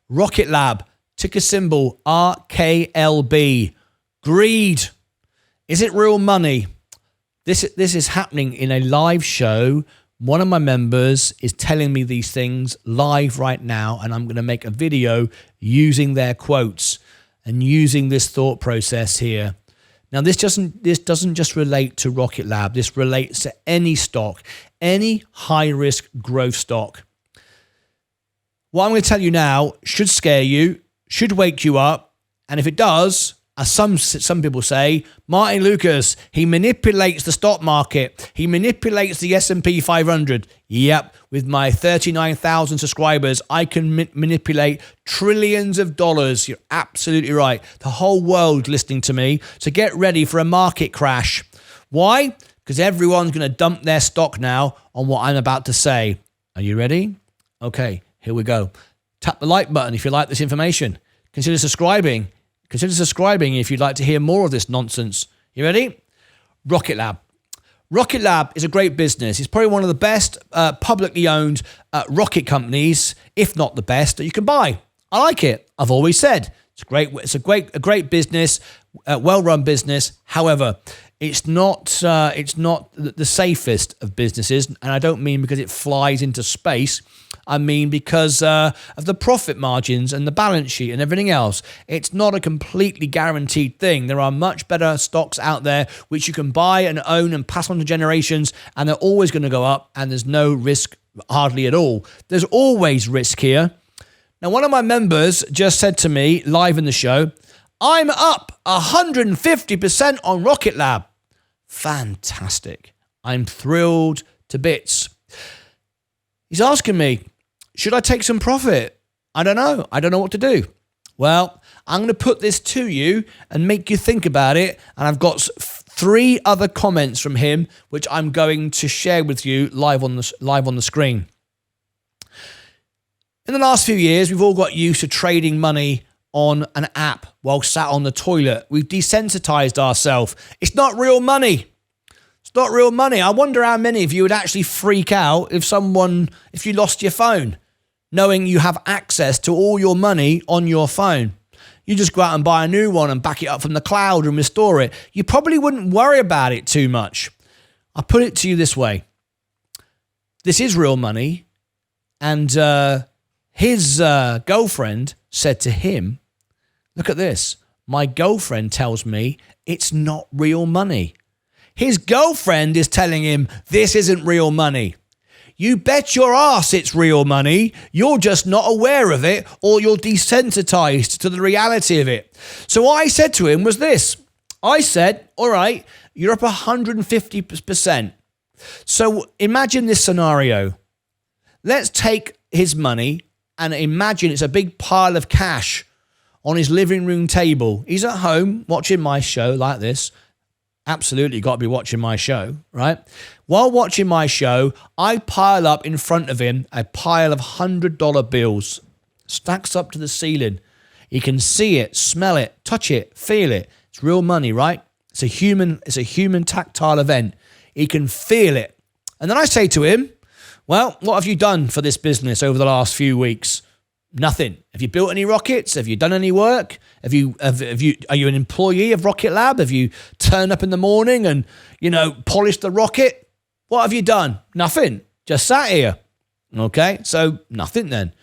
Rocket Lab, ticker symbol RKLB. Greed. Is it real money? This is happening in a live show. One of my members is telling me these things live right now, and I'm going to make a video using their quotes and using this thought process here. Now, this doesn't just relate to Rocket Lab. This relates to any stock, any high-risk growth stock. What I'm going to tell you now should scare you, should wake you up, and if it does, as some people say, Martyn Lucas, he manipulates the stock market. He manipulates the S&P 500. Yep, with my 39,000 subscribers, I can manipulate trillions of dollars. You're absolutely right. The whole world listening to me. So get ready for a market crash. Why? Because everyone's going to dump their stock now on what I'm about to say. Are you ready? Okay, here we go. Tap the like button if you like this information. Consider subscribing. Consider subscribing if you'd like to hear more of this nonsense. You ready? Rocket Lab. Rocket Lab is a great business. It's probably one of the best publicly owned rocket companies, if not the best, that you can buy. I like it. I've always said it's great. It's a great business, well-run business. However, it's not the safest of businesses, and I don't mean because it flies into space. I mean because of the profit margins and the balance sheet and everything else. It's not a completely guaranteed thing. There are much better stocks out there which you can buy and own and pass on to generations, and they're always going to go up, and there's no risk hardly at all. There's always risk here. Now, one of my members just said to me live in the show, I'm up 150% on Rocket Lab. Fantastic. I'm thrilled to bits. He's asking me, should I take some profit? I don't know. I don't know what to do. Well, I'm going to put this to you and make you think about it. And I've got 3 other comments from him, which I'm going to share with you live on the screen. In the last few years, we've all got used to trading money on an app while sat on the toilet. We've desensitized ourselves. It's not real money. It's not real money. I wonder how many of you would actually freak out if you lost your phone, knowing you have access to all your money on your phone. You just go out and buy a new one and back it up from the cloud and restore it. You probably wouldn't worry about it too much. I put it to you this way. This is real money. And his girlfriend said to him, look at this. My girlfriend tells me it's not real money. His girlfriend is telling him this isn't real money. You bet your ass it's real money. You're just not aware of it, or you're desensitized to the reality of it. So what I said to him was this. I said, all right, you're up 150%. So imagine this scenario. Let's take his money and imagine it's a big pile of cash on his living room table. He's at home watching my show like this. Absolutely got to be watching my show, right? While watching my show, I pile up in front of him a pile of $100 bills. Stacks up to the ceiling. He can see it, smell it, touch it, feel it. It's real money, right? It's a human tactile event. He can feel it. And then I say to him, well, what have you done for this business over the last few weeks? Nothing. Have you built any rockets? Have you done any work? Are you an employee of Rocket Lab? Have you turned up in the morning and, polished the rocket? What have you done? Nothing. Just sat here. Okay, so nothing then.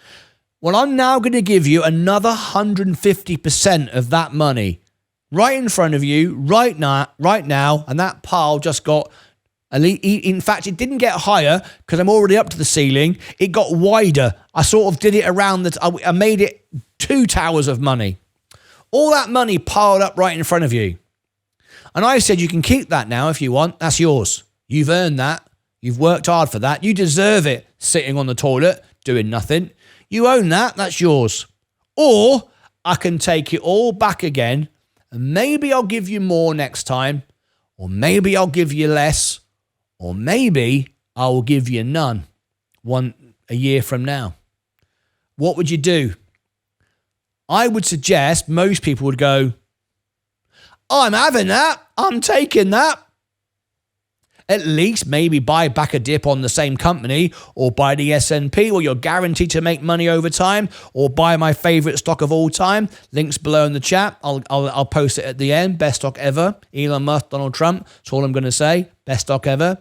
Well, I'm now going to give you another 150% of that money right in front of you right now, and that pile just got. In fact, it didn't get higher because I'm already up to the ceiling. It got wider. I sort of did it around I made it 2 towers of money. All that money piled up right in front of you. And I said, you can keep that now if you want. That's yours. You've earned that. You've worked hard for that. You deserve it sitting on the toilet doing nothing. You own that. That's yours. Or I can take it all back again, and maybe I'll give you more next time, or maybe I'll give you less. Or maybe I will give you none a year from now. What would you do? I would suggest most people would go, I'm having that. I'm taking that. At least maybe buy back a dip on the same company, or buy the S&P, or you're guaranteed to make money over time, or buy my favorite stock of all time. Links below in the chat. I'll post it at the end. Best stock ever. Elon Musk, Donald Trump. That's all I'm going to say. Best stock ever.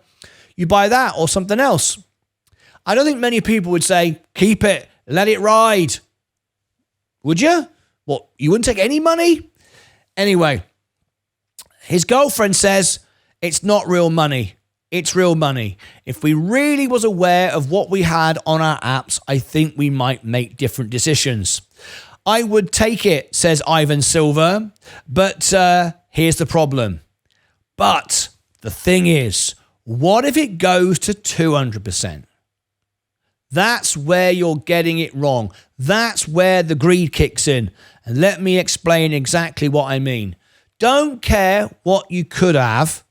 You buy that or something else. I don't think many people would say, keep it, let it ride. Would you? What, you wouldn't take any money? Anyway, his girlfriend says, it's not real money. It's real money. If we really was aware of what we had on our apps, I think we might make different decisions. I would take it, says Ivan Silver, but here's the problem. But the thing is, what if it goes to 200%? That's where you're getting it wrong. That's where the greed kicks in. And let me explain exactly what I mean. Don't care what you could have.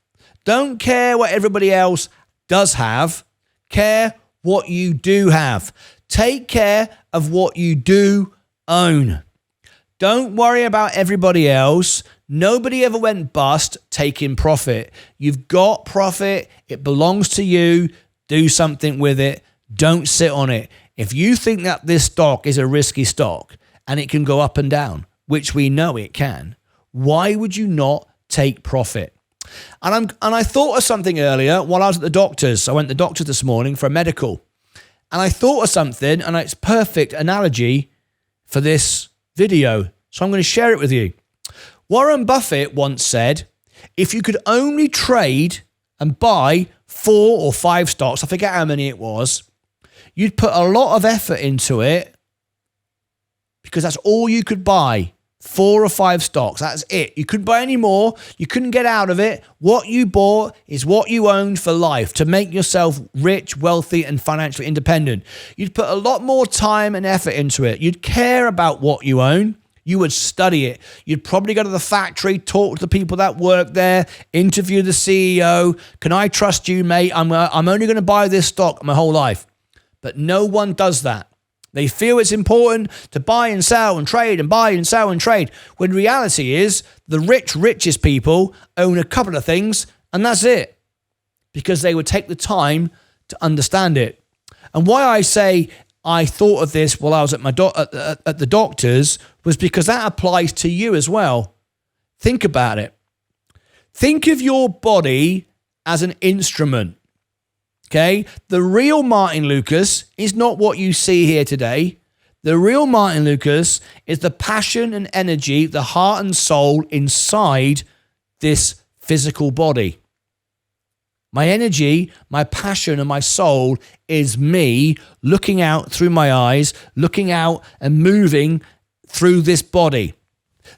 Don't care what everybody else does have. Care what you do have. Take care of what you do own. Don't worry about everybody else. Nobody ever went bust taking profit. You've got profit. It belongs to you. Do something with it. Don't sit on it. If you think that this stock is a risky stock and it can go up and down, which we know it can, why would you not take profit? And I thought of something earlier while I was at the doctor's. I went to the doctor this morning for a medical. And I thought of something, and it's perfect analogy for this video. So I'm going to share it with you. Warren Buffett once said, if you could only trade and buy 4 or 5 stocks, I forget how many it was, you'd put a lot of effort into it because that's all you could buy. 4 or 5 stocks. That's it. You couldn't buy any more. You couldn't get out of it. What you bought is what you owned for life to make yourself rich, wealthy, and financially independent. You'd put a lot more time and effort into it. You'd care about what you own. You would study it. You'd probably go to the factory, talk to the people that work there, interview the CEO. Can I trust you, mate? I'm only going to buy this stock my whole life. But no one does that. They feel it's important to buy and sell and trade and buy and sell and trade. When reality is the richest people own a couple of things and that's it. Because they would take the time to understand it. And why I say I thought of this while I was at at the doctor's was because that applies to you as well. Think about it. Think of your body as an instrument. Okay, the real Martyn Lucas is not what you see here today. The real Martyn Lucas is the passion and energy, the heart and soul inside this physical body. My energy, my passion, and my soul is me looking out through my eyes, looking out and moving through this body.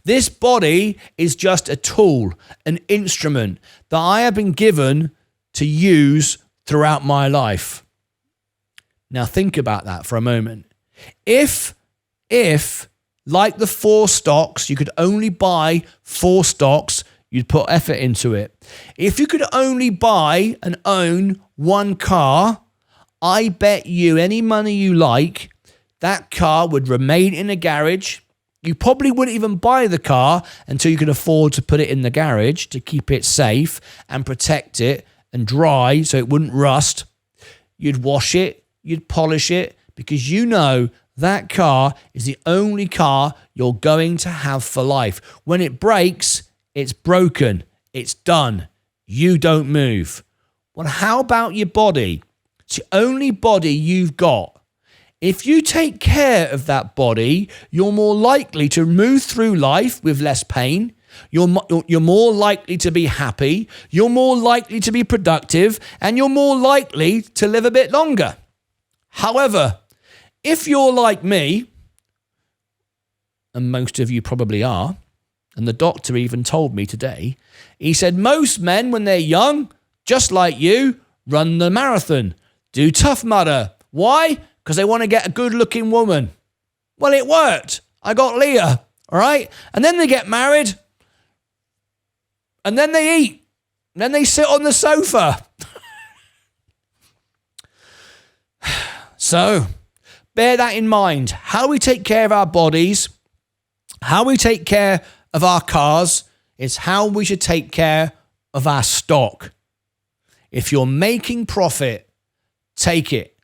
This body is just a tool, an instrument that I have been given to use throughout my life. Now think about that for a moment. If like the 4 stocks, you could only buy 4 stocks, you'd put effort into it. If you could only buy and own 1 car, I bet you any money you like, that car would remain in a garage. You probably wouldn't even buy the car until you could afford to put it in the garage to keep it safe and protect it and dry so it wouldn't rust. You'd wash it, you'd polish it, because you know that car is the only car you're going to have for life. When it breaks, it's broken, it's done. You don't move. Well, how about your body? It's the only body you've got. If you take care of that body, you're more likely to move through life with less pain. You're more likely to be happy, you're more likely to be productive, and you're more likely to live a bit longer. However, if you're like me, and most of you probably are, and the doctor even told me today, he said most men when they're young, just like you, run the marathon, do Tough Mudder. Why? Because they want to get a good-looking woman. Well, it worked. I got Leah, all right? And then they get married, and then they eat. And then they sit on the sofa. So, bear that in mind. How we take care of our bodies, how we take care of our cars, is how we should take care of our stock. If you're making profit, take it.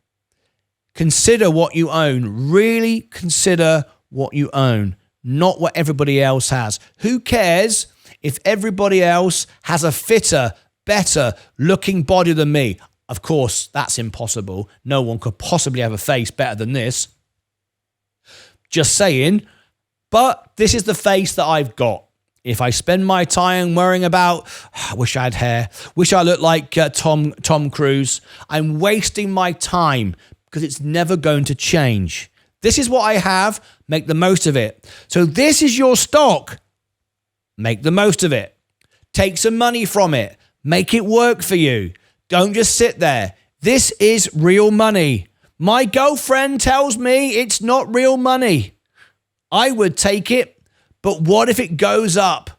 Consider what you own. Really consider what you own, not what everybody else has. Who cares if everybody else has a fitter, better looking body than me? Of course, that's impossible. No one could possibly have a face better than this. Just saying. But this is the face that I've got. If I spend my time worrying about, I wish I had hair, wish I looked like Tom Cruise, I'm wasting my time because it's never going to change. This is what I have. Make the most of it. So this is your stock. Make the most of it. Take some money from it. Make it work for you. Don't just sit there. This is real money. My girlfriend tells me it's not real money. I would take it. But what if it goes up?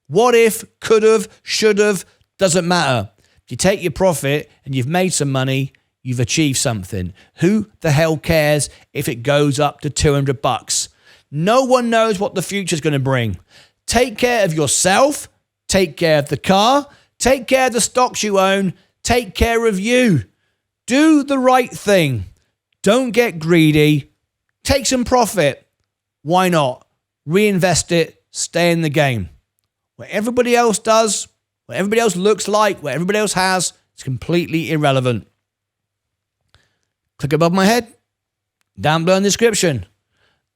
What if, could have, should have, doesn't matter. If you take your profit and you've made some money, you've achieved something. Who the hell cares if it goes up to $200? No one knows what the future is going to bring. Take care of yourself. Take care of the car. Take care of the stocks you own. Take care of you. Do the right thing. Don't get greedy. Take some profit. Why not? Reinvest it, stay in the game. What everybody else does, what everybody else looks like, what everybody else has, it's completely irrelevant. Click above my head, down below in the description.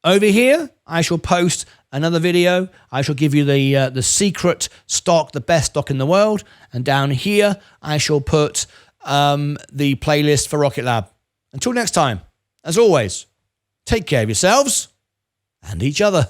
Over here, I shall post another video. I shall give you the secret stock, the best stock in the world. And down here, I shall put the playlist for Rocket Lab. Until next time, as always, take care of yourselves and each other.